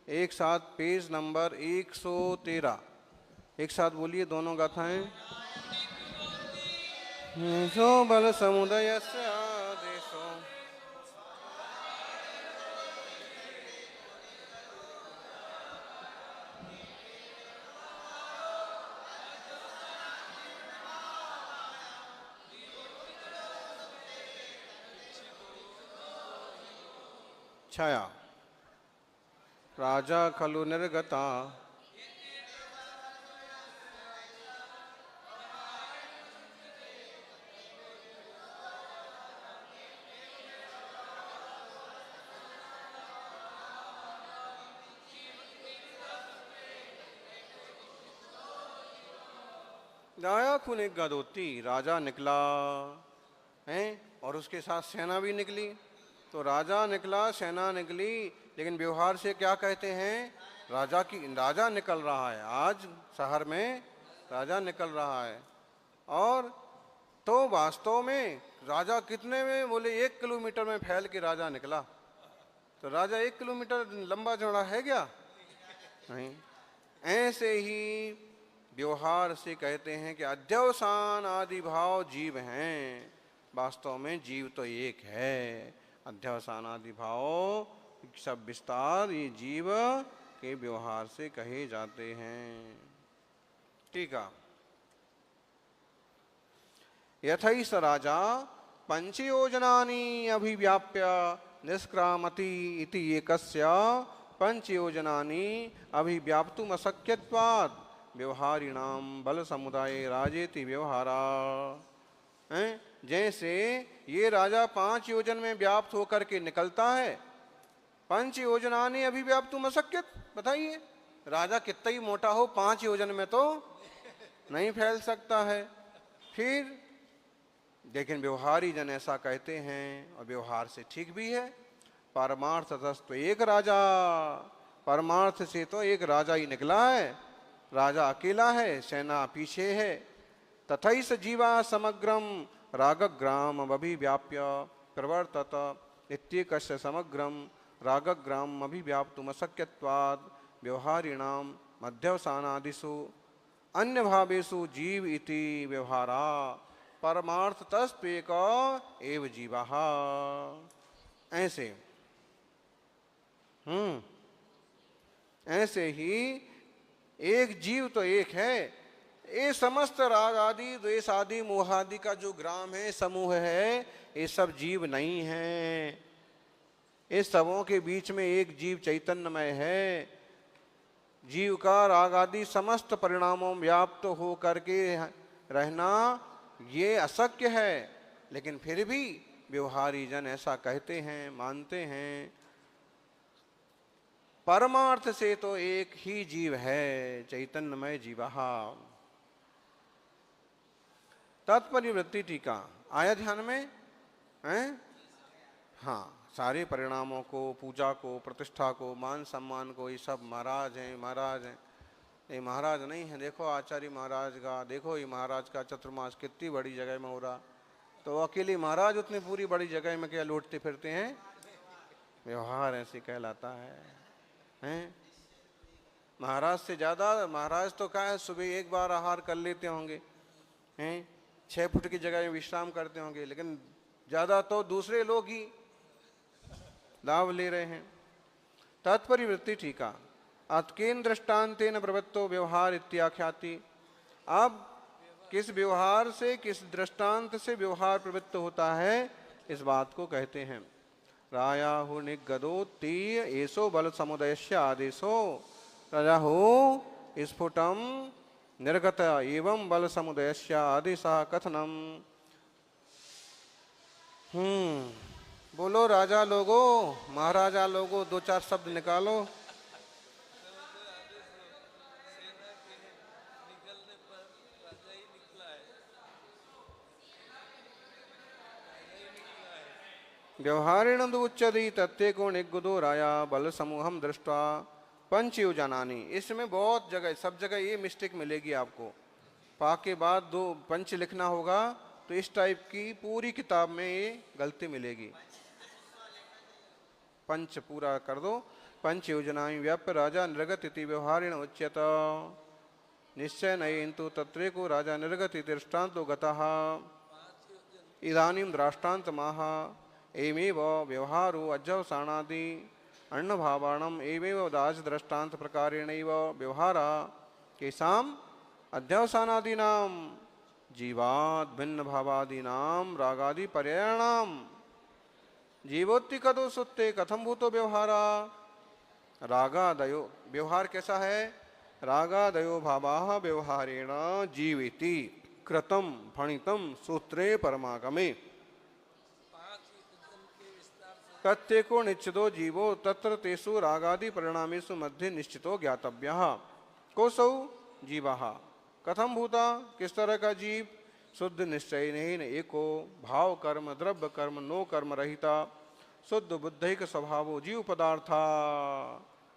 एक साथ पेज नंबर 113 एक साथ बोलिए दोनों गाथाएं। जो बल समुदय से आदेशो छाया राजा खलु निर्गता जाया खुने गदोती राजा निकला है और उसके साथ सेना भी निकली। तो राजा निकला सेना निकली, लेकिन व्यवहार से क्या कहते हैं? राजा निकल रहा है। आज शहर में राजा निकल रहा है। और तो वास्तव में राजा कितने में? बोले 1 किलोमीटर में फैल के राजा निकला। तो राजा 1 किलोमीटर लंबा चौड़ा है क्या? नहीं। ऐसे ही व्यवहार से कहते हैं कि अध्यवसान आदि भाव जीव हैं। वास्तव में जीव तो एक है। अध्यवसान आदि भाव सब विस्तार ये जीव के व्यवहार से कहे जाते हैं। ठीक है। यथै स राजा पंचयोजनानि अभिव्याप्य निष्क्रामति इति एकस्य पंचयोजनानि अभिव्याप्तुमशक्यत्वात् व्यवहारिणाम बल समुदाय राजेति व्यवहारा। जैसे ये राजा 5 योजन में व्याप्त होकर के निकलता है। 5 योजनानि अभिव्याप्तुमशक्यत। बताइए राजा कितना ही मोटा हो 5 योजन में तो नहीं फैल सकता है। फिर लेकिन व्यवहारी जन ऐसा कहते हैं और व्यवहार से ठीक भी है। परमार्थतस्तु एक राजा, परमार्थ से तो एक राजा ही निकला है। राजा अकेला है, सेना पीछे है। तथैस जीवा समग्रम रागग्राम अभिव्याप्य प्रवर्तत इत्येकस्य समग्रम रागग्राम अभिव्याप्तुमशक्यत्वात् व्यवहारिणाम मध्यवसानादिषु अन्य भावेषु जीव इति व्यवहारा परमार्थतस्त्वेक एव जीवाः। ऐसे ही एक जीव तो एक है। ये समस्त राग आदि द्वेष आदि मोह आदि का जो ग्राम है, समूह है, ये सब जीव नहीं है। इस सबों के बीच में एक जीव चैतन्यमय है। जीव का राग आदि समस्त परिणामों व्याप्त हो करके रहना ये अशक्य है। लेकिन फिर भी व्यवहारी जन ऐसा कहते हैं, मानते हैं। परमार्थ से तो एक ही जीव है, चैतन्यमय जीवः। तत्परिवृत्ति टीका आया ध्यान में हैं? हाँ, सारे परिणामों को, पूजा को, प्रतिष्ठा को, मान सम्मान को, ये सब महाराज हैं, महाराज हैं। ये महाराज नहीं है, देखो आचार्य महाराज का, देखो ये महाराज का चतुर्मास कितनी बड़ी जगह में हो रहा, तो अकेले महाराज उतनी पूरी बड़ी जगह में क्या लूटते फिरते हैं। व्यवहार ऐसे कहलाता है, हैं? महाराज से ज़्यादा, महाराज तो क्या है, सुबह एक बार आहार कर लेते होंगे, हैं? 6 फुट की जगह में विश्राम करते होंगे, लेकिन ज़्यादा तो दूसरे लोग ही लाभ ले रहे हैं। तत्परिवृत्ति टीका। अतकेन दृष्टांतेन प्रवृत्तो व्यवहार इत्याख्याति। अब किस व्यवहार से, किस दृष्टांत से व्यवहार प्रवृत्त होता है, इस बात को कहते हैं। रायाहु निगदो तीय एसो बल समुदयस्य आदेशो रायाहु स्फुटम निर्गत एवं बल समुदयस्य आदेशः कथनम। बोलो राजा लोगो, महाराजा लोगो, 2-4 शब्द निकालो। व्यवहारेण उच्यते तत्ते को निगुदो राया बल समूहम दृष्टा पंचयु जानानी। इसमें बहुत जगह, सब जगह ये मिस्टेक मिलेगी आपको। पा के बाद 2 पंच लिखना होगा, तो इस टाइप की पूरी किताब में ये गलती मिलेगी। पंच पूरा कर दो। पंच योजनाएं व्याप्य राजा निर्गत इति व्यवहारेण उच्यत निश्चय नयन्तु तत्रे को राजा निर्गत इति दृष्टान्तो गतः इदानीं दृष्टान्त माह एमेव व्यवहारो अज्जवसानादि अन्नभावाणम एमेव दास दृष्टान्त प्रकारेणैव व्यवहारा केषाम् अध्यवसानादीनां जीवात् भिन्न भावादीनां रागादि पर्यायाणां जीवोत्ति कदो सुत्ते कथम भूतो व्यवहारा। रागादयो व्यवहार कैसा है? रागादयो भावाः व्यवहारेण जीवेति कृतं फणितं सूत्रे परमागमे प्रत्येको निश्चितो जीवो तत्र तेषु रागादि परिणामेषु मध्ये निश्चितो ज्ञातव्यः। कोसौ जीवः कथम भूता, किस तरह का जीव? शुद्ध निश्चयेन एको भाव कर्म द्रव्य कर्म नो कर्म रहिता शुद्ध बुद्धिक स्वभावो जीव पदार्था।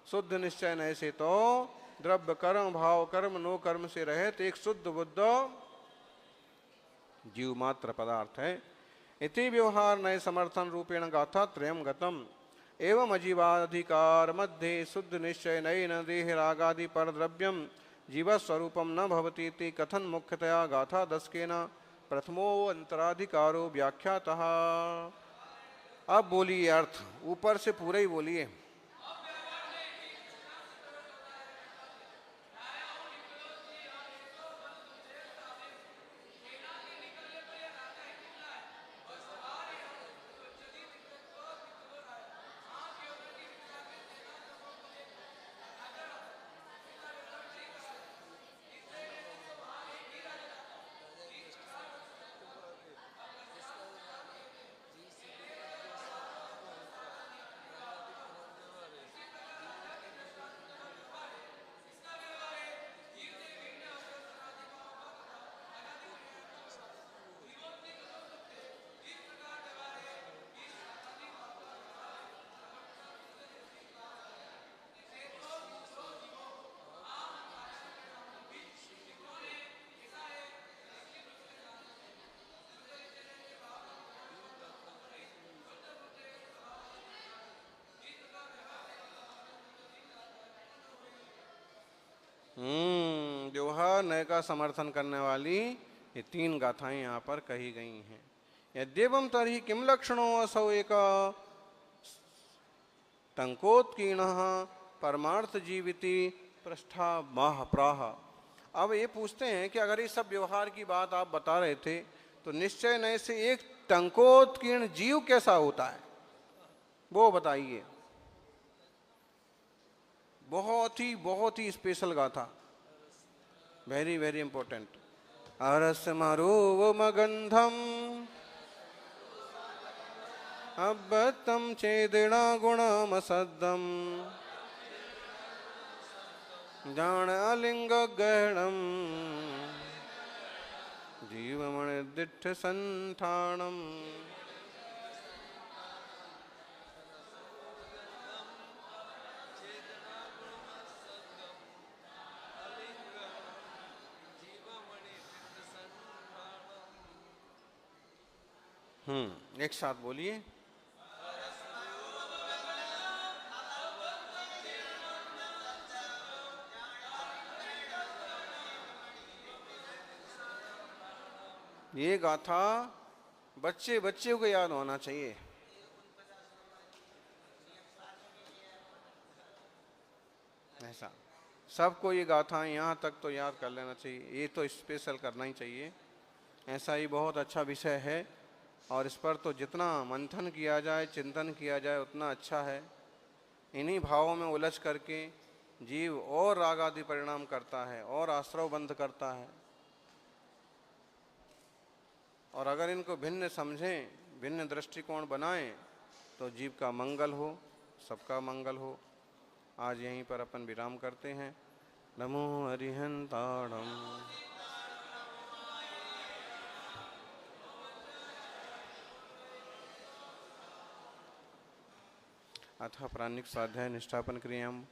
शुद्ध निश्चय नय से तो द्रव्य कर्म भाव कर्म नो कर्म से रहित एक शुद्ध बुद्ध जीव मात्र पदार्थ है। इति व्यवहार नय समर्थन रूपेण गाथा त्रयम गतम एवं अजीवाधिकार मध्ये शुद्ध निश्चय नयन देह रागादि पर द्रव्यम जीवस्वरूपम न भवति इति कथन मुख्यतया गाथा 10 के न प्रथमो अंतराधिकारो व्याख्यातः। अब बोलिए अर्थ, ऊपर से पूरा ही बोलिए। व्यवहार नय का समर्थन करने वाली ये 3 गाथाएं यहाँ पर कही गई हैं। यद्येवं तर्हि किम लक्षणो असौ एक टंकोत्कीर्णः परमार्थ जीविति पृष्ठा माह प्राह। अब ये पूछते हैं कि अगर ये सब व्यवहार की बात आप बता रहे थे, तो निश्चय नय से एक टंकोत्कीर्ण जीव कैसा होता है, वो बताइए। बहुत ही स्पेशल गाथा, वेरी वेरी इंपॉर्टेंट। अरसमरूपमगन्धम् अब्बतं चेदिणा गुणमसद्दम् जान अलिङ्गगहणम् जीवमणिदिट्ठ संठाणम्। एक साथ बोलिए। ये गाथा बच्चे बच्चे को याद होना चाहिए। ऐसा सबको ये गाथाएं यहाँ तक तो याद कर लेना चाहिए, ये तो स्पेशल करना ही चाहिए। ऐसा ही बहुत अच्छा विषय है और इस पर तो जितना मंथन किया जाए, चिंतन किया जाए उतना अच्छा है। इन्हीं भावों में उलझ करके जीव और राग आदि परिणाम करता है और आश्रव बंध करता है। और अगर इनको भिन्न समझें, भिन्न दृष्टिकोण बनाएं तो जीव का मंगल हो, सबका मंगल हो। आज यहीं पर अपन विराम करते हैं। नमो हरिहंताणम। अथ प्राणिक स्वाध्याय निष्ठापन क्रियाम